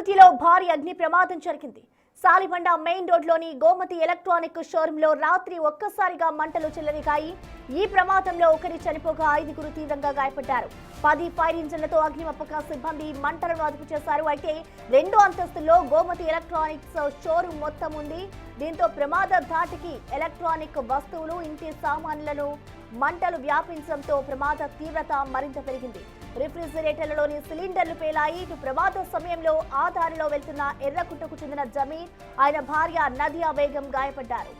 తిరుపతిలో భారీ అగ్ని ప్రమాదం జరిగింది. సాలిబండ మెయిన్ రోడ్లోని గోమతి ఎలక్ట్రానిక్ షోరూంలో రాత్రి ఒక్కసారిగా మంటలు చెలరేగాయి. ఈ ప్రమాదంలో ఒకరి చనిపోగా 5గురు తీవ్రంగా గాయపడ్డారు. 10 ఫైర్ ఇంజిన్లతో అగ్నిమాపక సిబ్బంది మంటలను అదుపు చేశారు. అయితే 2వ అంతస్తులో గోమతి ఎలక్ట్రానిక్స్ షోరూం మొత్తం ఉంది. దీంతో ప్రమాద ధాటికి ఎలక్ట్రానిక్ వస్తువులు, ఇంటి సామాన్లను మంటలు వ్యాపించడంతో ప్రమాద తీవ్రత మరింత పెరిగింది. రిఫ్రిజిరేటర్లలోని సిలిండర్లు పేలాయి. ఇటు ప్రమాద సమయంలో ఆ దారిలో వెళ్తున్న ఎర్రకుట్టకు చెందిన జమీర్, ఆయన భార్య నదియా బేగం గాయపడ్డారు.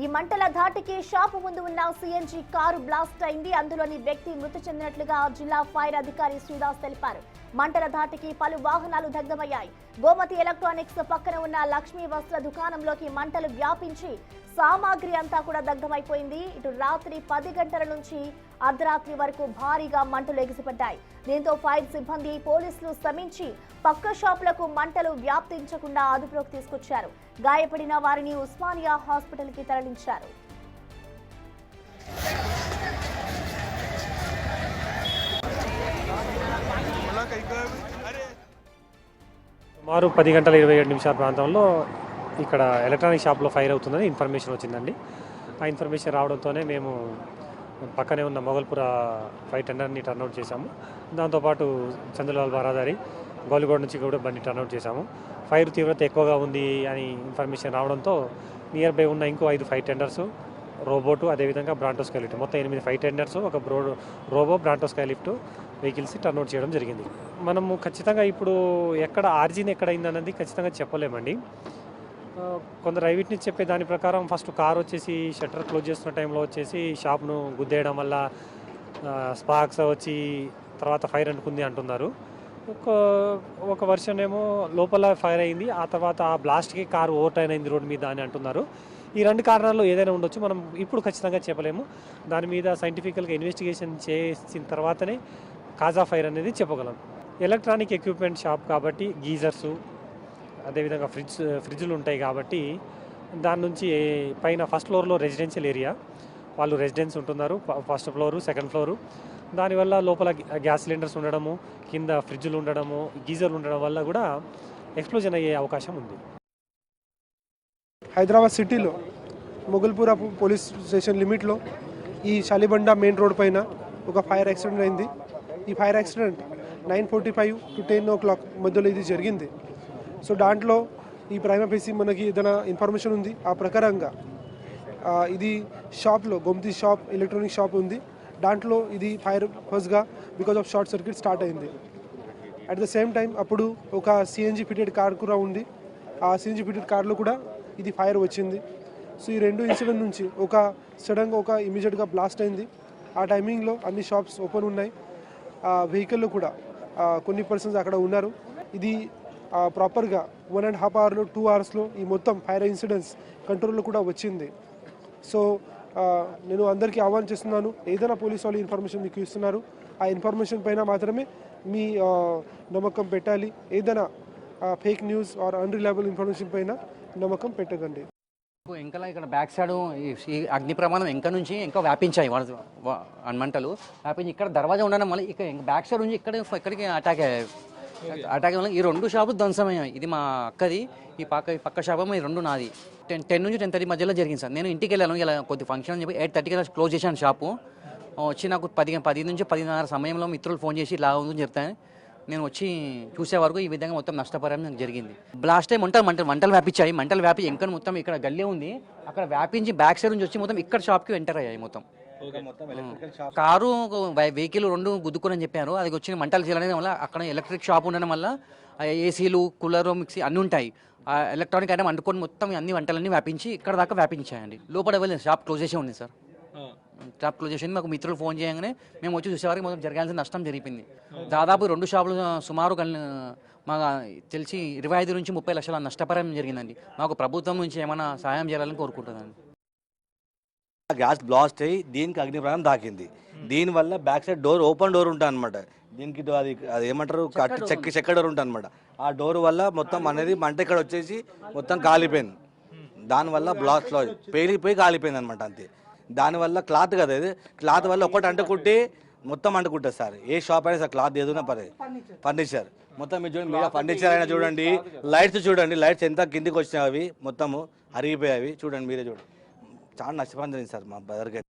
ఈ మంటల ధాటికి షాపు ముందు ఉన్న సిఎన్జి కారు బ్లాస్ట్ అయింది. అందులోని వ్యక్తి మృతి చెందినట్లుగా జిల్లా ఫైర్ అధికారి శ్రీదాస్ తెలిపారు. మంటల ధాటికి పలు వాహనాలు దగ్ధమయ్యాయి. గోమతి ఎలక్ట్రానిక్స్ పక్కన ఉన్న లక్ష్మీ వస్త్ర దుకాణంలోకి మంటలు వ్యాపించి సామాగ్రి అంతా కూడా దగ్ధమైపోయింది. ఇటు రాత్రి 10 గంటల నుంచి అర్ధరాత్రి వరకు భారీగా మంటలు ఎగిసిపడ్డాయి. దీంతో ఫైర్ సిబ్బంది, పోలీసులు శ్రమించి పక్క షాపులకు మంటలు వ్యాప్తించకుండా అదుపులోకి తీసుకొచ్చారు. గాయపడిన వారిని ఉస్మానియా హాస్పిటల్కి తరలించారు. సుమారు 10:27 ప్రాంతంలో ఇక్కడ ఎలక్ట్రానిక్ షాప్లో ఫైర్ అవుతుందని ఇన్ఫర్మేషన్ వచ్చిందండి. ఆ ఇన్ఫర్మేషన్ రావడంతోనే మేము పక్కనే ఉన్న మొగల్పుర ఫైర్ టెండర్ని టర్న్అవుట్ చేశాము. దాంతోపాటు చంద్రలాల్ బారాదారి గోలిగోడ నుంచి కూడా బండి టర్న్అవుట్ చేశాము. ఫైర్ తీవ్రత ఎక్కువగా ఉంది అని ఇన్ఫర్మేషన్ రావడంతో నియర్ బై ఉన్న ఇంకో 5 ఫైర్ టెండర్స్, రోబోటు, అదేవిధంగా బ్రాంటో స్కై లిఫ్ట్, మొత్తం 8 ఫైర్ టెండర్స్, ఒక robo, Bronto Skylift vehicles turnout చేయడం జరిగింది. మనము ఖచ్చితంగా ఇప్పుడు ఎక్కడ ఆరిజిన్ ఎక్కడైందన్నది ఖచ్చితంగా చెప్పలేమండి. కొందరు ఐవిట్ని చెప్పే దాని ప్రకారం ఫస్ట్ కార్ వచ్చేసి షట్టర్ క్లోజ్ చేస్తున్న టైంలో వచ్చేసి షాప్ను గుద్దేయడం వల్ల స్పార్క్స్ వచ్చి తర్వాత ఫైర్ అంటుకుంది అంటున్నారు. ఒక వర్షన్ ఏమో లోపల ఫైర్ అయింది, ఆ తర్వాత ఆ బ్లాస్ట్కి కారు ఓవర్టర్న్ అయింది రోడ్ మీద అని అంటున్నారు. ఈ 2 కారణాల్లో ఏదైనా ఉండొచ్చు, మనం ఇప్పుడు ఖచ్చితంగా చెప్పలేము. దాని మీద సైంటిఫికల్గా ఇన్వెస్టిగేషన్ చేసిన తర్వాతనే కాజ్ ఆఫ్ ఫైర్ అనేది చెప్పగలం. ఎలక్ట్రానిక్ ఎక్విప్మెంట్ షాప్ కాబట్టి గీజర్సు, అదేవిధంగా ఫ్రిడ్జ్లు ఉంటాయి కాబట్టి దాని నుంచి పైన ఫస్ట్ ఫ్లోర్లో రెసిడెన్షియల్ ఏరియా, వాళ్ళు రెసిడెన్స్ ఉంటున్నారు, ఫస్ట్ ఫ్లోరు, సెకండ్ ఫ్లోరు. దానివల్ల లోపల గ్యాస్ సిలిండర్స్ ఉండడము, కింద ఫ్రిడ్జ్లు ఉండడము, గీజర్లు ఉండడం వల్ల కూడా ఎక్స్ప్లోజన్ అయ్యే అవకాశం ఉంది. హైదరాబాద్ సిటీలో మొగల్పుర పోలీస్ స్టేషన్ లిమిట్లో ఈ షాలిబండ మెయిన్ రోడ్ పైన ఒక ఫైర్ యాక్సిడెంట్ అయింది. ఈ ఫైర్ యాక్సిడెంట్ 9:45 to 10 o'clock మధ్యలో ఇది జరిగింది. సో దాంట్లో ఈ ప్రైమా ఫేసి మనకి ఏదైనా ఇన్ఫర్మేషన్ ఉంది. ఆ ప్రకారంగా ఇది షాప్లో గోమతి షాప్, ఎలక్ట్రానిక్ షాప్ ఉంది. దాంట్లో ఇది ఫైర్ ఫస్ట్గా because of short circuit start అయింది. అట్ ద సేమ్ టైం అప్పుడు ఒక సిఎన్జి ఫిటెడ్ కార్ కూడా ఉంది. ఆ సిఎన్జి ఫిటెడ్ కార్లో కూడా ఇది ఫైర్ వచ్చింది. సో ఈ 2 ఇన్సిడెంట్ నుంచి ఒక సడన్గా ఒక ఇమీడియట్గా బ్లాస్ట్ అయింది. ఆ టైమింగ్లో అన్ని షాప్స్ ఓపెన్ ఉన్నాయి. వెహికల్లో కూడా కొన్ని పర్సన్స్ అక్కడ ఉన్నారు. ఇది ప్రాపర్గా 1.5 hours 2 hours ఈ మొత్తం ఫైర్ ఇన్సిడెంట్స్ కంట్రోల్లో కూడా వచ్చింది. సో నేను అందరికీ ఆహ్వానం చేస్తున్నాను, ఏదైనా పోలీస్ వాళ్ళు ఇన్ఫర్మేషన్ మీకు ఇస్తున్నారు, ఆ ఇన్ఫర్మేషన్ పైన మాత్రమే మీ నమ్మకం పెట్టాలి. ఏదైనా fake news or unreliable information పైన నమ్మకం పెట్టకండి. ఇంకా ఇక్కడ బ్యాక్ సైడ్ ఈ అగ్ని ప్రమాదం ఇంకా నుంచి ఇంకా వ్యాపించాయి మంటలు వ్యాపించి ఇక్కడ దర్వాజా ఉండడం వల్ల ఇక్కడ బ్యాక్ సైడ్ నుంచి ఇక్కడికి అటాక్ వల్ల ఈ 2 షాపులు ధ్వంసమయ్యాయి. ఇది మా అక్కది, ఈ పక్క షాపు ఈ 2 నాది. 10 నుంచి 10:30 మధ్యలో జరిగింది సార్. నేను ఇంటికి వెళ్ళాను, ఇలా కొద్ది ఫంక్షన్ అని చెప్పి 8:30 క్లోజ్ చేశాను షాపు. వచ్చి నాకు 10 నుంచి 10:30 సమయంలో మిత్రులు ఫోన్ చేసి ఇలా ఉందని చెప్తాను. నేను వచ్చి చూసే వరకు ఈ విధంగా మొత్తం నష్టపరం నాకు జరిగింది. బ్లాస్ట్ అయ్యి మంటలు వ్యాపించాయి. మంటలు వ్యాపి ఇంకా మొత్తం ఇక్కడ గల్లీ ఉంది, అక్కడ వ్యాపించి బ్యాక్ సైడ్ నుంచి వచ్చి మొత్తం ఇక్కడ షాప్కి ఎంటర్ అయ్యాయి. మొత్తం కారు వెహికల్ 2 గుద్దుకుని చెప్పారు. అది వచ్చిన మంటలు చేయడం వల్ల అక్కడ ఎలక్ట్రిక్ షాప్ ఉండడం వల్ల ఏసీలు, కూలరు, మిక్సీ అన్నీ ఉంటాయి. ఎలక్ట్రానిక్ ఐటమ్ అంటుకొని మొత్తం అన్ని వంటలన్నీ వ్యాపించి ఇక్కడ దాకా వ్యాపించాయండి. లోపల వెళ్ళింది, షాప్ క్లోజ్ చేసే ఉంది సార్. షాప్ క్లోజ్ చేసింది. మాకు మిత్రులు ఫోన్ చేయగానే మేము వచ్చి చూసేవారికి మొత్తం జరగాల్సిన నష్టం జరిపింది. దాదాపు 2 షాపులు సుమారు మాకు తెలిసి 25 నుంచి 30 లక్షల నష్టపరిహారం జరిగిందండి. మాకు ప్రభుత్వం నుంచి ఏమైనా సహాయం చేయాలని కోరుకుంటున్నాను. గ్యాస్ బ్లాస్ట్ అయ్యి దీనికి అగ్ని ప్రమాదం తాకింది. దీనివల్ల బ్యాక్ సైడ్ ఓపెన్ డోర్ ఉంటుంది అనమాట. దీనికి అది అది ఏమంటారు చెక్క డోర్ ఉంటుంది అనమాట. ఆ డోర్ వల్ల మొత్తం అనేది మంట ఇక్కడ వచ్చేసి మొత్తం కాలిపోయింది. దానివల్ల బ్లాస్ట్లో పేలిపోయి కాలిపోయింది అనమాట. అంతే. దానివల్ల క్లాత్ కదా, ఇది క్లాత్ వల్ల ఒకటి అంటుకుంటే మొత్తం అంటుకుంటుంది సార్. ఏ షాప్ అయినా సార్ క్లాత్ ఏదైనా పర్లేదు. ఫర్నిచర్ మొత్తం మీరు చూడండి, మీరు ఫర్నిచర్ అయినా చూడండి, లైట్స్ చూడండి, లైట్స్ ఎంత కిందికి వచ్చినాయి, అవి మొత్తము అరిగిపోయావి. చూడండి, మీరే చూడండి. చాలా నష్టపోయింది జరిగింది సార్ మా బ్రదర్కి.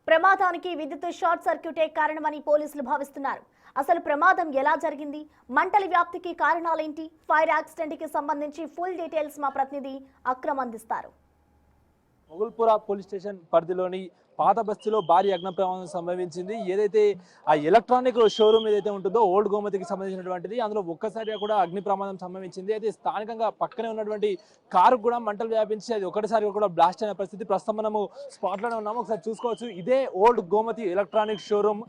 ప్రమాదానికి విద్యుత్ షార్ట్ సర్క్యూటే కారణమని పోలీసులు భావిస్తున్నారు. అసలు ప్రమాదం ఎలా జరిగింది, మంటల వ్యాప్తికి కారణాలేంటి, ఫైర్ యాక్సిడెంట్ కి సంబంధించి ఫుల్ డీటెయిల్స్ మా ప్రతినిధి అక్రమ్ అందిస్తారు. మొగల్పుర పోలీస్ స్టేషన్ పరిధిలోని పాత బస్తీలో భారీ అగ్ని ప్రమాదం సంభవించింది. ఏదైతే ఆ ఎలక్ట్రానిక్ షోరూమ్ ఏదైతే ఉంటుందో ఓల్డ్ గోమతికి సంబంధించినటువంటిది, అందులో ఒక్కసారిగా కూడా అగ్ని ప్రమాదం సంభవించింది. అయితే స్థానికంగా పక్కనే ఉన్నటువంటి కారు కూడా మంటలు వ్యాపించి అది ఒకటిసారిగా కూడా బ్లాస్ట్ అయిన పరిస్థితి. ప్రస్తుతం మనము స్పాట్లోనే ఉన్నాము, ఒకసారి చూసుకోవచ్చు. ఇదే ఓల్డ్ గోమతి ఎలక్ట్రానిక్ షోరూమ్.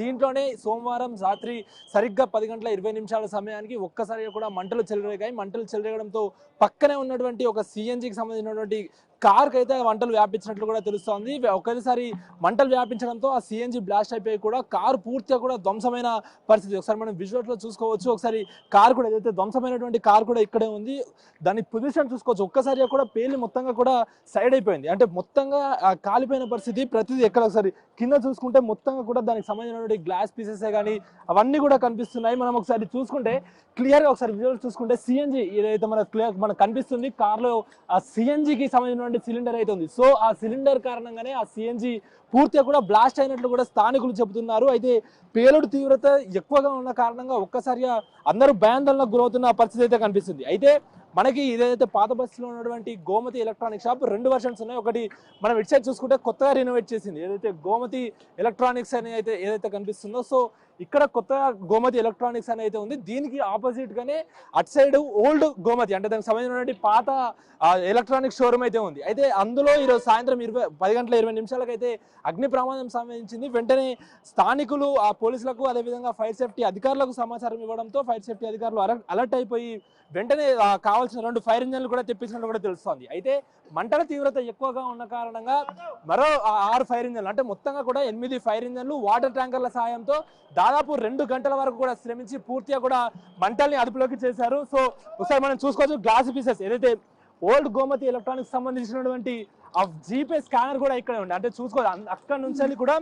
దీంట్లోనే సోమవారం రాత్రి సరిగ్గా 10:20 సమయానికి ఒక్కసారిగా కూడా మంటలు చెలరేగాయి. మంటలు చెలరేగడంతో పక్కనే ఉన్నటువంటి ఒక సిఎన్జికి సంబంధించినటువంటి కార్కి అయితే మంటలు వ్యాపించినట్లు కూడా తెలుస్తోంది. ఒకసారి మంటలు వ్యాపించడంతో ఆ సిఎన్జి బ్లాస్ట్ అయిపోయి కూడా కారు పూర్తిగా కూడా ధ్వంసమైన పరిస్థితి. ఒకసారి మనం విజువల్స్ లో చూసుకోవచ్చు. ఒకసారి కారు కూడా ఏదైతే ధ్వంసమైనటువంటి కారు కూడా ఇక్కడే ఉంది, దాని పొజిషన్ చూసుకోవచ్చు. ఒక్కసారిగా కూడా పేలి మొత్తంగా కూడా సైడ్ అయిపోయింది, అంటే మొత్తంగా కాలిపోయిన పరిస్థితి. ప్రతిదీ ఎక్కడ ఒకసారి కింద చూసుకుంటే మొత్తంగా కూడా దానికి సంబంధించినటువంటి గ్లాస్ పీసెస్ కానీ అవన్నీ కూడా కనిపిస్తున్నాయి. మనం ఒకసారి చూసుకుంటే క్లియర్ గా ఒకసారి విజువల్స్ చూసుకుంటే సిఎన్జి ఏదైతే మనకు కనిపిస్తుంది, కార్లో ఆ సిఎన్జికి సంబంధించిన సిలిండర్ అయితే ఉంది. సో ఆ సిలిండర్ కారణంగానే ఆ సిఎన్జి పూర్తిగా కూడా బ్లాస్ట్ అయినట్లు కూడా స్థానికులు చెబుతున్నారు. అయితే పేలుడు తీవ్రత ఎక్కువగా ఉన్న కారణంగా ఒక్కసారిగా అందరూ భయాందోళనకు గురవుతున్న పరిస్థితి అయితే కనిపిస్తుంది. అయితే మనకి ఇదైతే పాత బస్సులో ఉన్నటువంటి గోమతి ఎలక్ట్రానిక్ షాప్ 2 వర్షన్స్ ఉన్నాయి. ఒకటి మనం ఇటు సైడ్ చూసుకుంటే కొత్తగా రినోవేట్ చేసింది ఏదైతే గోమతి ఎలక్ట్రానిక్స్ అని అయితే ఏదైతే కనిపిస్తుందో, సో ఇక్కడ కొత్తగా గోమతి ఎలక్ట్రానిక్స్ అని అయితే ఉంది. దీనికి ఆపోజిట్ గానే అటు సైడ్ ఓల్డ్ గోమతి అంటే దానికి సంబంధించినటువంటి పాత ఎలక్ట్రానిక్ షోరూమ్ అయితే ఉంది. అయితే అందులో ఈరోజు సాయంత్రం 10:20 అయితే అగ్ని ప్రమాదం సంభవించింది. వెంటనే స్థానికులు ఆ పోలీసులకు అదేవిధంగా ఫైర్ సేఫ్టీ అధికారులకు సమాచారం ఇవ్వడంతో ఫైర్ సేఫ్టీ అధికారులు అలర్ట్ అయిపోయి వెంటనే కావాల్సిన 2 ఫైర్ ఇంజన్లు కూడా తెప్పించినట్టు కూడా తెలుస్తోంది. అయితే మంటల తీవ్రత ఎక్కువగా ఉన్న కారణంగా మరో 6 ఫైర్ ఇంజన్లు అంటే మొత్తంగా కూడా 8 ఫైర్ ఇంజన్లు వాటర్ ట్యాంకర్ల సాయంతో దాదాపు 2 గంటల వరకు కూడా శ్రమించి పూర్తిగా కూడా మంటల్ని అదుపులోకి చేశారు. సో ఒకసారి మనం చూసుకోవచ్చు, గ్లాస్ పీసెస్ ఏదైతే ఓల్డ్ గోమతి ఎలక్ట్రానిక్స్ సంబంధించినటువంటి ఆ జీపే స్కానర్ కూడా ఇక్కడే ఉంది. అంటే చూసుకోవాలి, అక్కడ నుంచి కూడా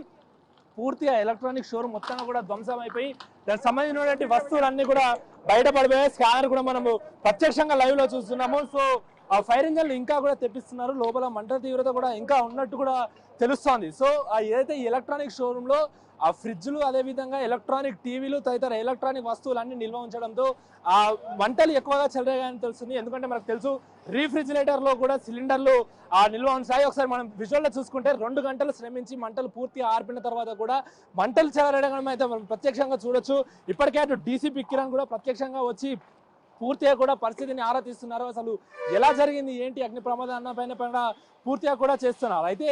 పూర్తిగా ఎలక్ట్రానిక్ షోరూమ్ మొత్తంగా కూడా ధ్వంసం అయిపోయి దానికి సంబంధించినటువంటి వస్తువులన్నీ కూడా బయటపడిపోయాయి. స్కానర్ కూడా మనము ప్రత్యక్షంగా లైవ్ లో చూస్తున్నాము. సో ఆ ఫైర్ ఇంజన్లు ఇంకా కూడా తెప్పిస్తున్నారు. లోపల మంటల తీవ్రత కూడా ఇంకా ఉన్నట్టు కూడా తెలుస్తోంది. సో ఏదైతే ఎలక్ట్రానిక్ షోరూమ్ లో ఆ ఫ్రిడ్జ్లు అదేవిధంగా ఎలక్ట్రానిక్ టీవీలు తదితర ఎలక్ట్రానిక్ వస్తువులన్నీ నిల్వ ఉంచడంతో ఆ మంటలు ఎక్కువగా చెలరేగాయని తెలుస్తుంది. ఎందుకంటే మనకు తెలుసు రీఫ్రిజిరేటర్ లో కూడా సిలిండర్లు నిల్వ ఉంటాయి. ఒకసారి మనం విజువల్ లో చూసుకుంటే 2 గంటలు శ్రమించి మంటలు పూర్తిగా ఆర్పిన తర్వాత కూడా మంటలు చెలరేగడం అయితే మనం ప్రత్యక్షంగా చూడొచ్చు. ఇప్పటికే అటు డీసీపీ కిరణ్ కూడా ప్రత్యక్షంగా వచ్చి పూర్తిగా కూడా పరిస్థితిని ఆరా తీస్తున్నారు. అసలు ఎలా జరిగింది ఏంటి అగ్ని ప్రమాదం అన్న పైన పూర్తిగా కూడా చేస్తున్నారు. అయితే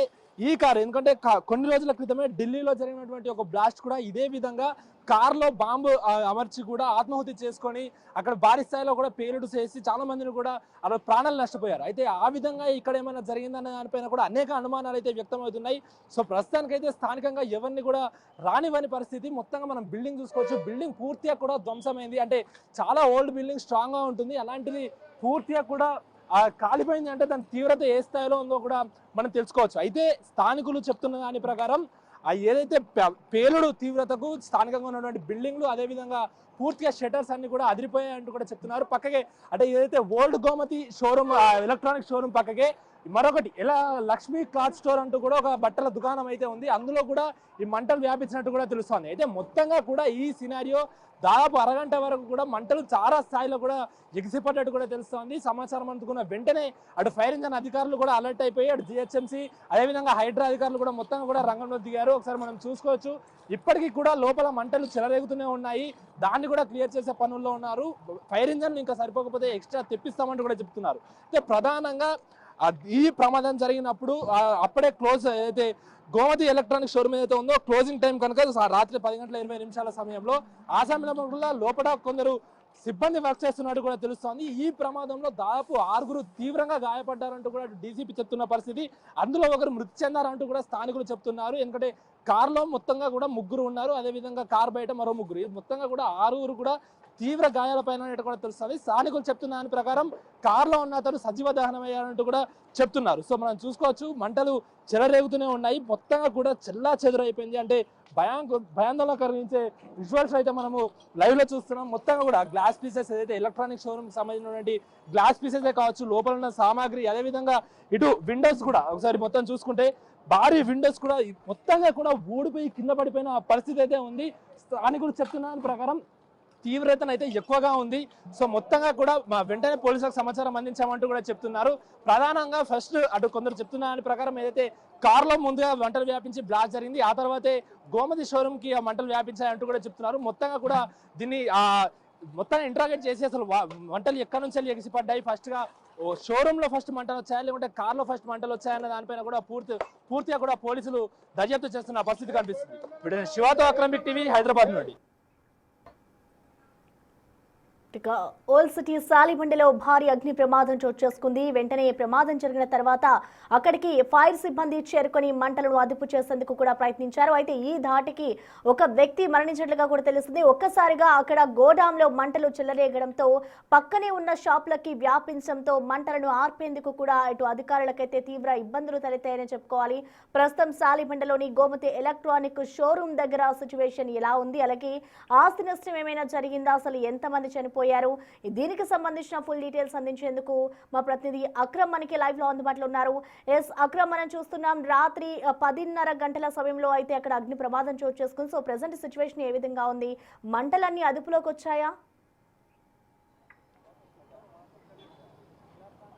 ఈ కారు ఎందుకంటే కొన్ని రోజుల క్రితమే ఢిల్లీలో జరిగినటువంటి ఒక బ్లాస్ట్ కూడా ఇదే విధంగా కార్లో బాంబు అమర్చి కూడా ఆత్మాహుతి చేసుకొని అక్కడ భారీ స్థాయిలో కూడా పేలుడు చేసి చాలా మందిని కూడా అలా ప్రాణాలు నష్టపోయారు. అయితే ఆ విధంగా ఇక్కడ ఏమైనా జరిగిందన్న దానిపైన కూడా అనేక అనుమానాలు అయితే వ్యక్తమవుతున్నాయి. సో ప్రస్తుతానికైతే స్థానికంగా ఎవరిని కూడా రానివ్వని పరిస్థితి. మొత్తంగా మనం బిల్డింగ్ చూసుకోవచ్చు, బిల్డింగ్ పూర్తిగా కూడా ధ్వంసమైంది. అంటే చాలా ఓల్డ్ బిల్డింగ్, స్ట్రాంగ్ గా ఉంటుంది. అలాంటిది పూర్తిగా కూడా కాలిపోయింది. అంటే దాని తీవ్రత ఏ స్థాయిలో ఉందో కూడా మనం తెలుసుకోవచ్చు. అయితే స్థానికులు చెప్తున్న దాని ప్రకారం ఏదైతే పేలుడు తీవ్రతకు స్థానికంగా ఉన్నటువంటి బిల్డింగ్లు అదేవిధంగా పూర్తిగా షట్టర్స్ అన్ని కూడా అదిరిపోయాయంటూ కూడా చెప్తున్నారు. పక్కకే అంటే ఏదైతే old Gomati showroom electronic showroom పక్కకే మరొకటి లక్ష్మీ క్లాత్ స్టోర్ అంటూ కూడా ఒక బట్టల దుకాణం అయితే ఉంది. అందులో కూడా ఈ మంటలు వ్యాపించినట్టు కూడా తెలుస్తోంది. అయితే మొత్తంగా కూడా ఈ సినారియో దాదాపు అరగంట వరకు కూడా మంటలు చాలా స్థాయిలో కూడా ఎగిసిపడ్డట్టు కూడా తెలుస్తోంది. సమాచారం అందుకున్న వెంటనే అటు ఫైర్ ఇంజన్ అధికారులు కూడా అలర్ట్ అయిపోయి అటు జిహెచ్ఎంసీ అదేవిధంగా హైడ్రా అధికారులు కూడా మొత్తంగా కూడా రంగంలో దిగారు. ఒకసారి మనం చూసుకోవచ్చు, ఇప్పటికీ కూడా లోపల మంటలు చెలరేగుతూనే ఉన్నాయి. దాన్ని కూడా క్లియర్ చేసే పనుల్లో ఉన్నారు. ఫైర్ ఇంజన్ ఇంకా సరిపోకపోతే ఎక్స్ట్రా తెప్పిస్తామంటూ కూడా చెప్తున్నారు. అయితే ప్రధానంగా ఈ ప్రమాదం జరిగినప్పుడు అప్పుడే క్లోజ్ ఏదైతే గోమతి ఎలక్ట్రానిక్ షోరూమ్ ఏదైతే ఉందో క్లోజింగ్ టైం కనుక రాత్రి 10:20 సమయంలో ఆ సమయంలో లోపల కొందరు సిబ్బంది వర్క్ చేస్తున్నట్టు కూడా తెలుస్తోంది. ఈ ప్రమాదంలో దాదాపు 6 తీవ్రంగా గాయపడ్డారంటూ కూడా డీసీపీ చెప్తున్న పరిస్థితి. అందులో ఒకరు మృతి చెందారంటూ కూడా స్థానికులు చెప్తున్నారు. ఎందుకంటే కారులో మొత్తంగా కూడా 3 ఉన్నారు, అదేవిధంగా కారు బయట మరో 3, మొత్తంగా కూడా 6 కూడా తీవ్ర గాయాలపైన కూడా తెలుస్తుంది. స్థానికులు చెప్తున్న దాని ప్రకారం కారులో ఉన్న అతను సజీవ దహనం అయ్యారంటూ కూడా చెప్తున్నారు. సో మనం చూసుకోవచ్చు, మంటలు చెలరేగుతూనే ఉన్నాయి, మొత్తంగా కూడా చెల్లా చెదురైపోయింది. అంటే భయాందోళన కలిగించే విజువల్స్ అయితే మనము లైవ్ లో చూస్తున్నాం. మొత్తంగా కూడా గ్లాస్ పీసెస్ ఏదైతే ఎలక్ట్రానిక్ షోరూమ్ సంబంధించినటువంటి గ్లాస్ పీసెస్ కావచ్చు, లోపల ఉన్న సామాగ్రి, అదేవిధంగా ఇటు విండోస్ కూడా ఒకసారి మొత్తం చూసుకుంటే భారీ విండోస్ కూడా మొత్తంగా కూడా ఊడిపోయి కింద పడిపోయిన పరిస్థితి అయితే ఉంది. స్థానికులు చెప్తున్న ప్రకారం తీవ్రతను అయితే ఎక్కువగా ఉంది. సో మొత్తంగా కూడా వెంటనే పోలీసులకు సమాచారం అందించామంటూ కూడా చెప్తున్నారు. ప్రధానంగా ఫస్ట్ అటు కొందరు చెప్తున్న దాని ప్రకారం ఏదైతే కారులో ముందుగా మంటలు వ్యాపించి బ్లాస్ట్ జరిగింది, ఆ తర్వాతే గోమతి షోరూమ్ కి ఆ మంటలు వ్యాపించాయంటూ కూడా చెప్తున్నారు. మొత్తంగా కూడా దీన్ని మొత్తాన్ని ఇంట్రాగేట్ చేసి అసలు మంటలు ఎక్కడి నుంచి ఎగిసిపడ్డాయి, ఫస్ట్ గా షోరూమ్ లో ఫస్ట్ మంటలు వచ్చాయా లేకుంటే కార్లో ఫస్ట్ మంటలు వచ్చాయన్న దానిపైన కూడా పూర్తిగా కూడా పోలీసులు దర్యాప్తు చేస్తున్న పరిస్థితి కనిపిస్తుంది. శివాతో అక్రమిక్ టీవీ, హైదరాబాద్ నుండి. ఓల్డ్ సిటీ సాలిబండిలో భారీ అగ్ని ప్రమాదం చోటు చేసుకుంది. వెంటనే ప్రమాదం జరిగిన తర్వాత అక్కడికి ఫైర్ సిబ్బంది చేరుకొని మంటలను అదుపు చేసేందుకు కూడా ప్రయత్నించారు. అయితే ఈ ధాటికి ఒక వ్యక్తి మరణించినట్లుగా కూడా తెలుస్తుంది. ఒక్కసారిగా అక్కడ గోడాంలో మంటలు చెలరేగడంతో పక్కనే ఉన్న షాపులకి వ్యాపించడంతో మంటలను ఆర్పేందుకు కూడా ఇటు అధికారులకైతే తీవ్ర ఇబ్బందులు తలెత్తాయని చెప్పుకోవాలి. ప్రస్తుతం సాలిబండలోని గోమతి ఎలక్ట్రానిక్ షోరూమ్ దగ్గర సిచ్యువేషన్ ఎలా ఉంది, అలాగే ఆస్తి నష్టం ఏమైనా జరిగిందా, అసలు ఎంతమంది చనిపోయారు, దీనికి సంబంధించిన ఫుల్ డీటెయిల్స్ అందించేందుకు మా ప్రతినిధి అక్రమ్ మనకి లైవ్ లో అందుబాటులో ఉన్నారు. అక్రమ్, మనం చూస్తున్నాం రాత్రి 10:30 సమయంలో అయితే అక్కడ అగ్ని ప్రమాదం చోటు చేసుకుంది. సో ప్రెసెంట్ సిచ్యువేషన్ ఏ విధంగా ఉంది, మంటలన్నీ అదుపులోకి వచ్చాయా?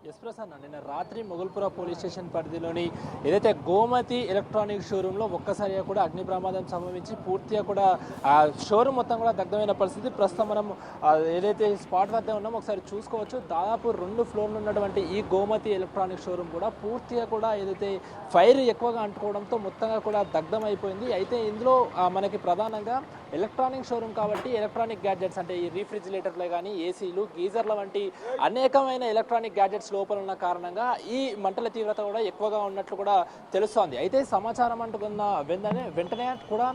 ఎస్ ప్రసన్న, నిన్న రాత్రి మొగల్పుర పోలీస్ స్టేషన్ పరిధిలోని ఏదైతే గోమతి ఎలక్ట్రానిక్ షోరూంలో ఒక్కసారిగా కూడా అగ్ని ప్రమాదం సంభవించి పూర్తిగా కూడా ఆ షోరూమ్ మొత్తం కూడా దగ్ధమైన పరిస్థితి. ప్రస్తుతం మనం ఏదైతే స్పాట్ వద్ద ఉన్నామో ఒకసారి చూసుకోవచ్చు. దాదాపు 2 ఫ్లోర్లు ఉన్నటువంటి ఈ గోమతి ఎలక్ట్రానిక్ షోరూమ్ కూడా పూర్తిగా కూడా ఏదైతే ఫైర్ ఎక్కువగా అంటుకోవడంతో మొత్తంగా కూడా దగ్ధం అయిపోయింది. అయితే ఇందులో మనకి ప్రధానంగా ఎలక్ట్రానిక్ షోరూమ్ కాబట్టి ఎలక్ట్రానిక్ గ్యాడ్జెట్స్ అంటే ఈ రీఫ్రిజిరేటర్లే కానీ, ఏసీలు, గీజర్ల వంటి అనేకమైన ఎలక్ట్రానిక్ గ్యాడ్జెట్స్ లోపల ఉన్న కారణంగా ఈ మంటల తీవ్రత కూడా ఎక్కువగా ఉన్నట్లు కూడా తెలుస్తోంది. అయితే సమాచారం అంటుకున్న వెంటనే కూడా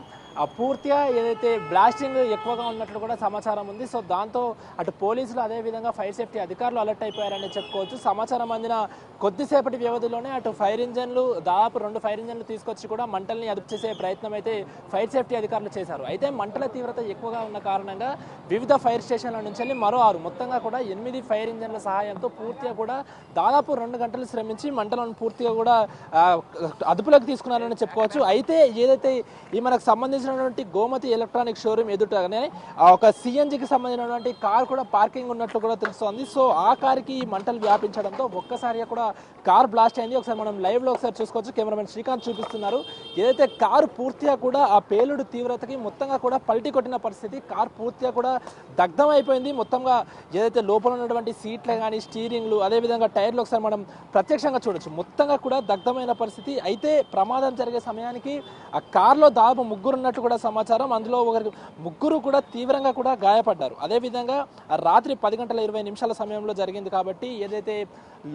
పూర్తిగా ఏదైతే బ్లాస్టింగ్ ఎక్కువగా ఉన్నట్లు కూడా సమాచారం ఉంది. సో దాంతో అటు పోలీసులు అదేవిధంగా ఫైర్ సేఫ్టీ అధికారులు అలర్ట్ అయిపోయారని చెప్పుకోవచ్చు. సమాచారం అందిన కొద్దిసేపటి వ్యవధిలోనే అటు ఫైర్ ఇంజన్లు దాదాపు 2 ఫైర్ ఇంజన్లు తీసుకొచ్చి కూడా మంటల్ని అదుపు చేసే ప్రయత్నం అయితే ఫైర్ సేఫ్టీ అధికారులు చేశారు. అయితే మంటల తీవ్రత ఎక్కువగా ఉన్న కారణంగా వివిధ ఫైర్ స్టేషన్ల నుంచి మరో 6 మొత్తంగా కూడా 8 ఫైర్ ఇంజన్ల సహాయంతో పూర్తిగా కూడా దాదాపు 2 గంటలు శ్రమించి మంటలను పూర్తిగా కూడా అదుపులోకి తీసుకున్నారని చెప్పుకోవచ్చు. అయితే ఏదైతే ఈ మనకు సంబంధించినటువంటి గోమతి ఎలక్ట్రానిక్ షోరూమ్ ఎదుటగానే ఒక సిఎన్జికి సంబంధించినటువంటి కార్ కూడా పార్కింగ్ ఉన్నట్లు కూడా తెలుస్తోంది. సో ఆ కార్కి ఈ మంటలు వ్యాపించడంతో ఒక్కసారిగా కూడా కార్ బ్లాస్ట్ అయింది. ఒకసారి మనం లైవ్ లో ఒకసారి చూసుకోవచ్చు. కెమెరామెన్ శ్రీకాంత్ చూపిస్తున్నారు. ఏదైతే కారు పూర్తిగా కూడా ఆ పేలుడు తీవ్రతకి మొత్తంగా కూడా పల్టీ కొట్టిన పరిస్థితి, కార్ పూర్తిగా కూడా దగ్ధం అయిపోయింది. మొత్తంగా ఏదైతే లోపల ఉన్నటువంటి సీట్లే కానీ, స్టీరింగ్లు, అదేవిధంగా టైర్లు ఒకసారి మనం ప్రత్యక్షంగా చూడొచ్చు. మొత్తంగా కూడా దగ్ధమైన పరిస్థితి. అయితే ప్రమాదం జరిగే సమయానికి ఆ కార్లో దాదాపు 3 ఉన్నట్టు కూడా సమాచారం. అందులో 3 కూడా తీవ్రంగా కూడా గాయపడ్డారు. అదేవిధంగా రాత్రి 10:20 సమయంలో జరిగింది కాబట్టి ఏదైతే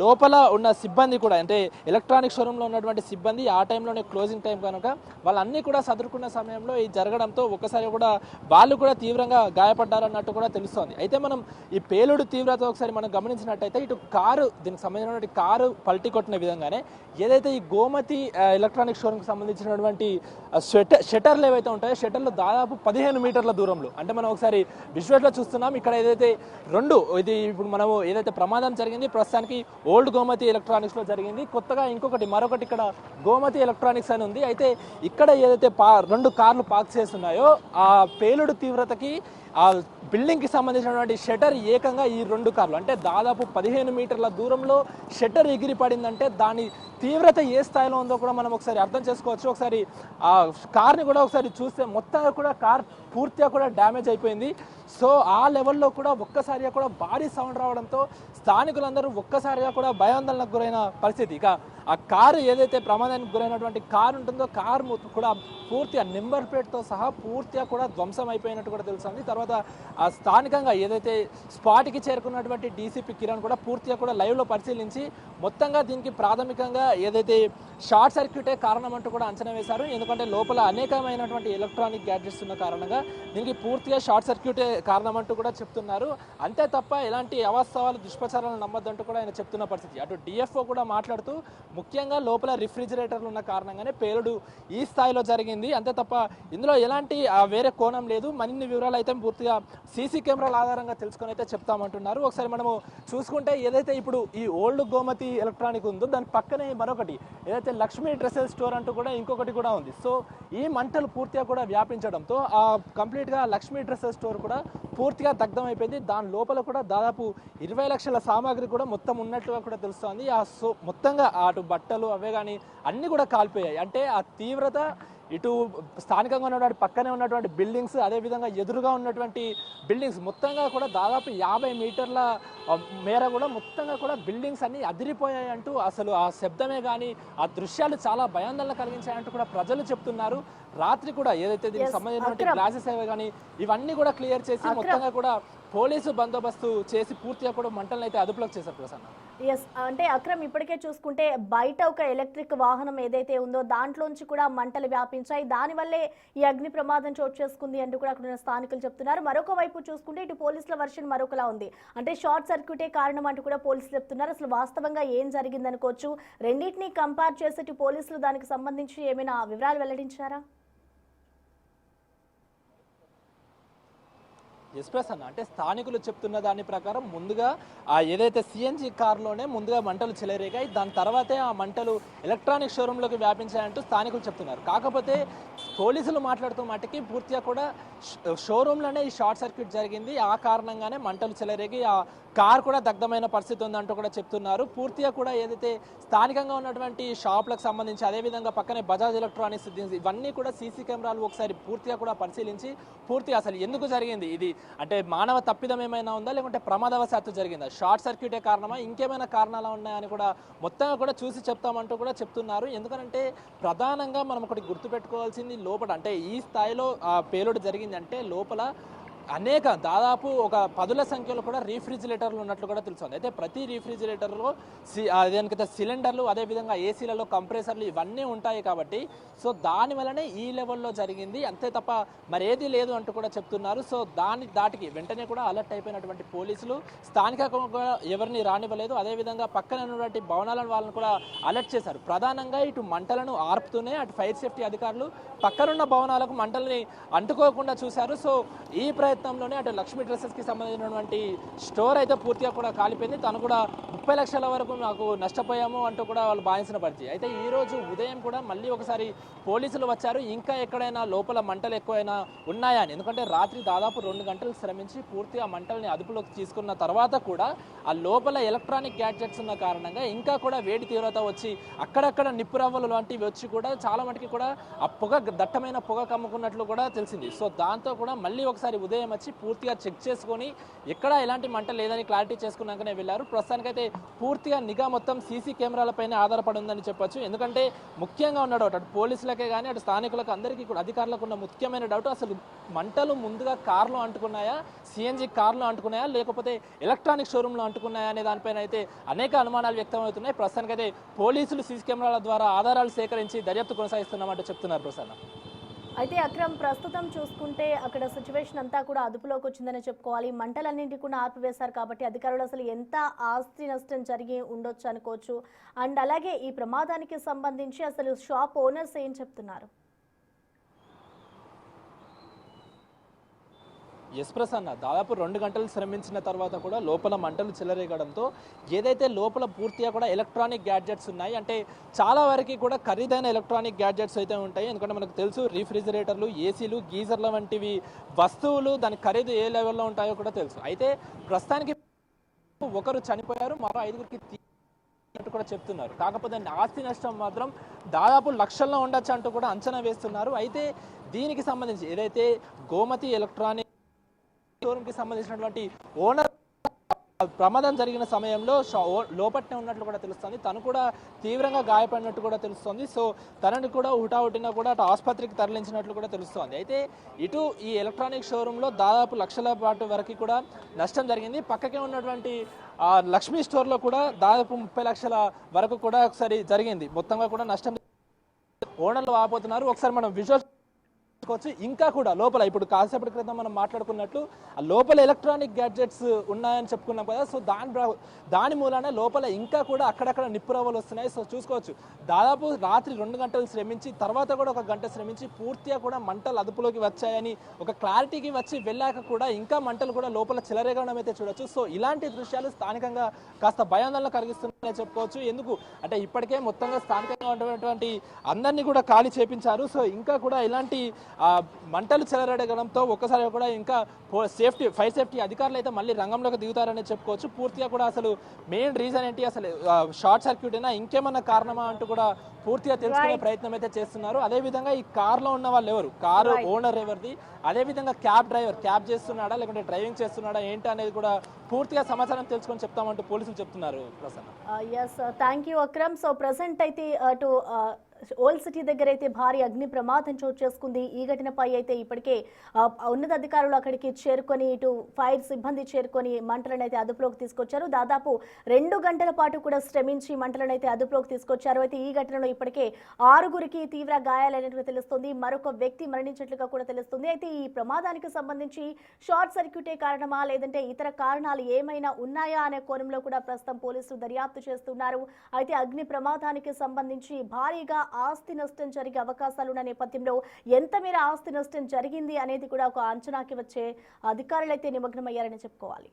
లోపల ఉన్న సిబ్బంది కూడా అంటే ఎలక్ట్రానిక్ షోరూంలో ఉన్నటువంటి సిబ్బంది ఆ టైంలోనే క్లోజింగ్ టైం కనుక వాళ్ళన్నీ కూడా సదురుకున్న సమయంలో ఇది జరగడంతో ఒకసారి కూడా వాళ్ళు కూడా తీవ్రంగా గాయపడ్డారన్నట్టు కూడా తెలుస్తోంది. అయితే మనం ఈ పేలుడు తీవ్రత ఒకసారి మనం గమనించినట్టయితే ఇటు కారు దీనికి సంబంధించినటువంటి కారు పల్టీ కొట్టిన విధంగానే ఏదైతే ఈ గోమతి ఎలక్ట్రానిక్ షోరూమ్కి సంబంధించినటువంటి షట్టర్లు ఏవైతే ఉంటాయో షట్టర్లు దాదాపు 15 మీటర్ల దూరంలో అంటే మనం ఒకసారి విజువల్స్లో చూస్తున్నాం. ఇక్కడ ఏదైతే ఇది ఇప్పుడు మనము ఏదైతే ప్రమాదం జరిగింది ప్రస్తుతానికి ఓల్డ్ గోమతి ఎలక్ట్రానిక్స్ లో జరిగింది. కొత్తగా మరొకటి ఇక్కడ గోమతి ఎలక్ట్రానిక్స్ అని ఉంది. అయితే ఇక్కడ ఏదైతే 2 కార్లు పార్క్ చేస్తున్నాయో ఆ పేలుడు తీవ్రతకి ఆ బిల్డింగ్ కి సంబంధించినటువంటి షట్టర్ ఏకంగా ఈ 2 కార్లు అంటే దాదాపు 15 మీటర్ల దూరంలో షట్టర్ ఎగిరి పడిందంటే దాని తీవ్రత ఏ స్థాయిలో ఉందో కూడా మనం ఒకసారి అర్థం చేసుకోవచ్చు. ఒకసారి ఆ కార్ని కూడా ఒకసారి చూస్తే మొత్తంగా కూడా కార్ పూర్తిగా కూడా డ్యామేజ్ అయిపోయింది. సో ఆ లెవెల్లో కూడా ఒక్కసారిగా కూడా భారీ సౌండ్ రావడంతో స్థానికులందరూ ఒక్కసారిగా కూడా భయాందోళనకు గురైన పరిస్థితి. ఇక ఆ కారు ఏదైతే ప్రమాదానికి గురైనటువంటి కారు ఉంటుందో కారు కూడా పూర్తిగా నెంబర్ ప్లేట్తో సహా పూర్తిగా కూడా ధ్వంసం అయిపోయినట్టు కూడా తెలుస్తుంది. తర్వాత ఆ స్థానికంగా ఏదైతే స్పాట్కి చేరుకున్నటువంటి డీసీపీ కిరణ్ కూడా పూర్తిగా కూడా లైవ్లో పరిశీలించి మొత్తంగా దీనికి ప్రాథమికంగా ఏదైతే షార్ట్ సర్క్యూటే కారణం అంటూ కూడా అంచనా వేశారు. ఎందుకంటే లోపల అనేకమైనటువంటి ఎలక్ట్రానిక్ గ్యాడ్జెట్స్ ఉన్న కారణంగా దీనికి పూర్తిగా షార్ట్ సర్క్యూటే కారణం అంటూ కూడా చెప్తున్నారు. అంతే తప్ప ఎలాంటి అవాస్తవాలు దుష్ప్రచారాలు నమ్మద్దంటూ కూడా ఆయన చెప్తున్న పరిస్థితి. అటు డిఎఫ్ఓ కూడా మాట్లాడుతూ ముఖ్యంగా లోపల రిఫ్రిజిరేటర్లు ఉన్న కారణంగానే పేలుడు ఈ స్థాయిలో జరిగింది, అంతే తప్ప ఇందులో ఎలాంటి వేరే కోణం లేదు. మరిన్ని వివరాలు అయితే పూర్తిగా సీసీ కెమెరాల ఆధారంగా తెలుసుకొని అయితే చెప్తామంటున్నారు. ఒకసారి మనము చూసుకుంటే ఏదైతే ఇప్పుడు ఈ ఓల్డ్ గోమతి ఎలక్ట్రానిక్ ఉందో దాని పక్కనే మరొకటి ఏదైతే లక్ష్మీ డ్రెస్సెస్ స్టోర్ అంటూ కూడా ఇంకొకటి కూడా ఉంది. సో ఈ మంటలు పూర్తిగా కూడా వ్యాపించడంతో ఆ కంప్లీట్గా లక్ష్మీ డ్రెస్సెస్ స్టోర్ కూడా పూర్తిగా దగ్ధం అయిపోయింది. దాని లోపల కూడా దాదాపు 20 లక్షల సామాగ్రి కూడా మొత్తం ఉన్నట్టుగా కూడా తెలుస్తోంది. మొత్తంగా అటు బట్టలు అవే కానీ అన్నీ కూడా కాలిపోయాయి. అంటే ఆ తీవ్రత ఇటు స్థానికంగా ఉన్నటువంటి పక్కనే ఉన్నటువంటి బిల్డింగ్స్, అదేవిధంగా ఎదురుగా ఉన్నటువంటి బిల్డింగ్స్ మొత్తంగా కూడా దాదాపు 50 మీటర్ల మేర కూడా మొత్తంగా కూడా బిల్డింగ్స్ అన్నీ అదిరిపోయాయి అంటూ అసలు ఆ శబ్దమే కానీ ఆ దృశ్యాలు చాలా భయాందోళన కలిగించాయంటూ కూడా ప్రజలు చెప్తున్నారు. రాత్రి కూడా ఏదైతే దీనికి సంబంధించిన గ్లాసెస్ అవి కానీ ఇవన్నీ కూడా క్లియర్ చేసి మొత్తంగా కూడా పోలీసు బందోబస్తు చేసి పూర్తిగా కూడా మంటలను అయితే అదుపులోకి చేశారు ప్రసన్న. ఎస్, అంటే అక్రమ్ ఇప్పటికే చూసుకుంటే బయట ఒక ఎలక్ట్రిక్ వాహనం ఏదైతే ఉందో దాంట్లోంచి కూడా మంటలు వ్యాపించాయి. దానివల్లే ఈ అగ్ని ప్రమాదం చోటు చేసుకుంది అంటూ కూడా అక్కడ ఉన్న స్థానికులు చెప్తున్నారు. మరొక వైపు చూసుకుంటే ఇటు పోలీసుల వర్షన్ మరొకలా ఉంది. అంటే షార్ట్ సర్క్యూటే కారణం అంటూ కూడా పోలీసులు చెప్తున్నారు. అసలు వాస్తవంగా ఏం జరిగింది అనుకోవచ్చు. రెండింటినీ కంపేర్ చేసి ఇటు పోలీసులు దానికి సంబంధించి ఏమైనా వివరాలు వెల్లడించారా? ఎస్ ప్రసన్న, అంటే స్థానికులు చెప్తున్న దాని ప్రకారం ముందుగా ఆ ఏదైతే సిఎన్జి కార్లోనే ముందుగా మంటలు చెలరేగాయి, దాని తర్వాతే ఆ మంటలు ఎలక్ట్రానిక్ షోరూంలోకి వ్యాపించాయంటూ స్థానికులు చెప్తున్నారు. కాకపోతే పోలీసులు మాట్లాడుతూ మటుకి పూర్తిగా కూడా షోరూంలోనే ఈ షార్ట్ సర్క్యూట్ జరిగింది, ఆ కారణంగానే మంటలు చెలరేగి ఆ కార్ కూడా దగ్ధమైన పరిస్థితి ఉందంటూ కూడా చెప్తున్నారు. పూర్తిగా కూడా ఏదైతే స్థానికంగా ఉన్నటువంటి షాపులకు సంబంధించి అదేవిధంగా పక్కనే బజాజ్ ఎలక్ట్రానిక్స్ ఇవన్నీ కూడా సీసీ కెమెరాలు ఒకసారి పూర్తిగా కూడా పరిశీలించి పూర్తిగా అసలు ఎందుకు జరిగింది, ఇది అంటే మానవ తప్పిదం ఏమైనా ఉందా లేకుంటే ప్రమాదవశాత్తు జరిగిందా, షార్ట్ సర్క్యూటే కారణమా, ఇంకేమైనా కారణాలు ఉన్నాయని కూడా మొత్తంగా కూడా చూసి చెప్తామంటూ కూడా చెప్తున్నారు. ఎందుకంటే ప్రధానంగా మనం ఒకటి గుర్తుపెట్టుకోవాల్సింది లోపల అంటే ఈ స్థాయిలో పేలుడు జరిగిందంటే లోపల అనేక దాదాపు ఒక 10ల సంఖ్యలో కూడా రీఫ్రిజిరేటర్లు ఉన్నట్లు కూడా తెలుస్తుంది. అయితే ప్రతి రీఫ్రిజిరేటర్లో దానికైతే సిలిండర్లు అదేవిధంగా ఏసీలలో కంప్రెసర్లు ఇవన్నీ ఉంటాయి కాబట్టి సో దానివల్లనే ఈ లెవెల్లో జరిగింది, అంతే తప్ప మరేది లేదు అంటూ కూడా చెప్తున్నారు. సో దాటికి వెంటనే కూడా అలర్ట్ అయిపోయినటువంటి పోలీసులు స్థానికంగా ఎవరిని రానివ్వలేదు. అదేవిధంగా పక్కన ఉన్నటువంటి భవనాలను వాళ్ళని కూడా అలర్ట్ చేశారు. ప్రధానంగా ఇటు మంటలను ఆర్పుతూనే అటు ఫైర్ సేఫ్టీ అధికారులు పక్కనున్న భవనాలకు మంటల్ని అంటుకోకుండా చూశారు. సో ఈ ప్రయత్నంలోనే అటు లక్ష్మీ డ్రెస్సెస్కి సంబంధించినటువంటి స్టోర్ అయితే పూర్తిగా కూడా కాలిపోయింది. తను కూడా 30 లక్షల వరకు నాకు నష్టపోయాము అంటూ కూడా వాళ్ళు భావించిన పరిస్థితి. అయితే ఈ రోజు ఉదయం కూడా మళ్ళీ ఒకసారి పోలీసులు వచ్చారు, ఇంకా ఎక్కడైనా లోపల మంటలు ఎక్కువైనా ఉన్నాయా అని. ఎందుకంటే రాత్రి దాదాపు 2 గంటలు శ్రమించి పూర్తిగా మంటల్ని అదుపులోకి తీసుకున్న తర్వాత కూడా ఆ లోపల ఎలక్ట్రానిక్ గ్యాడ్జెట్స్ ఉన్న కారణంగా ఇంకా కూడా వేడి తీవ్రత వచ్చి అక్కడక్కడ నిప్పురవ్వలు లాంటివి వచ్చి కూడా చాలా మటుకి కూడా ఆ దట్టమైన పొగ కమ్ముకున్నట్లు కూడా తెలిసింది. సో దాంతో కూడా మళ్ళీ ఒకసారి ఉదయం వచ్చి పూర్తిగా చెక్ చేసుకొని ఎక్కడ ఎలాంటి మంట లేదని క్లారిటీ చేసుకున్నాకనే వెళ్ళారు. ప్రస్తుతానికైతే పూర్తిగా నిఘా మొత్తం సీసీ కెమెరాలపైన ఆధారపడి ఉందని చెప్పొచ్చు. ఎందుకంటే ముఖ్యంగా ఉన్న డౌట్ అటు పోలీసులకే కానీ అటు స్థానికులకు అందరికీ కూడా అధికారులకు ఉన్న ముఖ్యమైన డౌట్ అసలు మంటలు ముందుగా కార్లో అంటుకున్నాయా, సిఎన్జి కార్లో అంటుకున్నాయా లేకపోతే ఎలక్ట్రానిక్ షోరూంలో అంటుకున్నాయా అనే దానిపైన అయితే అనేక అనుమానాలు వ్యక్తమవుతున్నాయి. ప్రస్తుతానికైతే పోలీసులు సీసీ కెమెరాల ద్వారా ఆధారాలు సేకరించి దర్యాప్తు కొనసాగిస్తున్నామంటూ చెప్తున్నారు ప్రసన్న. అయితే అక్రమ్ ప్రస్తుతం చూసుకుంటే అక్కడ సిచ్యువేషన్ అంతా కూడా అదుపులోకి వచ్చిందని చెప్పుకోవాలి. మంటలన్నింటి కూడా ఆర్పివేశారు కాబట్టి అధికారులు అసలు ఎంత ఆస్తి నష్టం జరిగి ఉండొచ్చు అనుకోవచ్చు. అండ్ అలాగే ఈ ప్రమాదానికి సంబంధించి అసలు షాప్ ఓనర్స్ ఏం చెప్తున్నారు? ఎస్ ప్రసన్న, దాదాపు 2 గంటలు శ్రమించిన తర్వాత కూడా లోపల మంటలు చెలరేగడంతో ఏదైతే లోపల పూర్తిగా కూడా ఎలక్ట్రానిక్ గ్యాడ్జెట్స్ ఉన్నాయి, అంటే చాలా వరకు కూడా ఖరీదైన ఎలక్ట్రానిక్ గ్యాడ్జెట్స్ అయితే ఉంటాయి. ఎందుకంటే మనకు తెలుసు రీఫ్రిజిరేటర్లు, ఏసీలు, గీజర్ల వంటివి వస్తువులు దాని ఖరీదు ఏ లెవెల్లో ఉంటాయో కూడా తెలుసు. అయితే ప్రస్తుతానికి ఒకరు చనిపోయారు, మరో 5గురికి కూడా చెప్తున్నారు. కాకపోతే ఆస్తి నష్టం మాత్రం దాదాపు లక్షల్లో ఉండొచ్చు అంటూ కూడా అంచనా వేస్తున్నారు. అయితే దీనికి సంబంధించి ఏదైతే గోమతి ఎలక్ట్రానిక్ షోరూమ్ కి సంబంధించినటువంటి ఓనర్ ప్రమాదం జరిగిన సమయంలో లోపట్నే ఉన్నట్లు కూడా తెలుస్తుంది. తను కూడా తీవ్రంగా గాయపడినట్టు కూడా తెలుస్తుంది. సో తనని కూడా హుటాహుటిన కూడా అటు ఆసుపత్రికి తరలించినట్లు కూడా తెలుస్తోంది. అయితే ఇటు ఈ ఎలక్ట్రానిక్ షోరూంలో దాదాపు లక్షల పాటు వరకు కూడా నష్టం జరిగింది. పక్కకే ఉన్నటువంటి లక్ష్మీ స్టోర్లో కూడా దాదాపు 30 లక్షల వరకు కూడా ఒకసారి జరిగింది. మొత్తంగా కూడా నష్టం ఓనర్లు వాపోతున్నారు. ఒకసారి మనం విజువల్ ఇంకా కూడా లోపల ఇప్పుడు కాసేపటి క్రితం మనం మాట్లాడుకున్నట్లు లోపల ఎలక్ట్రానిక్ గ్యాడ్జెట్స్ ఉన్నాయని చెప్పుకున్నాం కదా. సో దాని మూలాన లోపల ఇంకా కూడా అక్కడక్కడ నిప్పురవ్వలు వస్తున్నాయి. సో చూసుకోవచ్చు, దాదాపు రాత్రి 2 గంటలు శ్రమించి తర్వాత కూడా 1 గంట శ్రమించి పూర్తిగా కూడా మంటలు అదుపులోకి వచ్చాయని ఒక క్లారిటీకి వచ్చి వెళ్ళాక కూడా ఇంకా మంటలు కూడా లోపల చెలరేగడం అయితే చూడొచ్చు. సో ఇలాంటి దృశ్యాలు స్థానికంగా కాస్త భయాందోళన కలిగిస్తున్నాయని చెప్పుకోవచ్చు. ఎందుకు అంటే ఇప్పటికే మొత్తంగా స్థానికంగా ఉన్నటువంటి అందరినీ కూడా ఖాళీ చేపించారు. సో ఇంకా కూడా ఇలాంటి మంటలు చెలరేగడంతో ఒక్కసారి కూడా ఇంకా ఫైర్ సేఫ్టీ అధికారులు అయితే మళ్ళీ రంగంలోకి దిగుతారని చెప్పుకోవచ్చు. పూర్తిగా కూడా అసలు మెయిన్ రీజన్ ఏంటి, అసలు షార్ట్ సర్క్యూట్ అయినా ఇంకేమన్నా కారణమా అంటూ కూడా పూర్తిగా తెలుసుకునే ప్రయత్నం అయితే చేస్తున్నారు. అదేవిధంగా ఈ కార్లో ఉన్న వాళ్ళు ఎవరు, కారు ఓనర్ ఎవరిది, అదేవిధంగా క్యాబ్ చేస్తున్నాడా లేకుంటే డ్రైవింగ్ చేస్తున్నాడా ఏంటి అనేది కూడా పూర్తిగా సమాచారం తెలుసుకొని చెప్తామంటూ పోలీసులు చెప్తున్నారు. Thank you Akram. So present అయితే అటు ఓల్డ్ సిటీ దగ్గర అయితే భారీ అగ్ని ప్రమాదం చోటు చేసుకుంది. ఈ ఘటనపై అయితే ఇప్పటికే ఉన్నతాధికారులు అక్కడికి చేరుకొని ఇటు ఫైర్ సిబ్బంది చేరుకొని మంటలను అయితే అదుపులోకి తీసుకొచ్చారు. దాదాపు 2 గంటల పాటు కూడా శ్రమించి మంటలను అయితే అదుపులోకి తీసుకొచ్చారు. అయితే ఈ ఘటనలో ఇప్పటికే 6గురికి తీవ్ర గాయాలైనట్టుగా తెలుస్తుంది. మరొక వ్యక్తి మరణించినట్లుగా కూడా తెలుస్తుంది. అయితే ఈ ప్రమాదానికి సంబంధించి షార్ట్ సర్క్యూటే కారణమా లేదంటే ఇతర కారణాలు ఏమైనా ఉన్నాయా అనే కోణంలో కూడా ప్రస్తుతం పోలీసులు దర్యాప్తు చేస్తున్నారు. అయితే అగ్ని ప్రమాదానికి సంబంధించి భారీగా ఆస్తి నష్టం జరిగే అవకాశాలున్న నేపథ్యంలో ఎంత మేర ఆస్తి నష్టం జరిగింది అనేది కూడా ఒక అంచనాకి వచ్చే అధికారులు అయితే నిమగ్నమయ్యారని చెప్పుకోవాలి.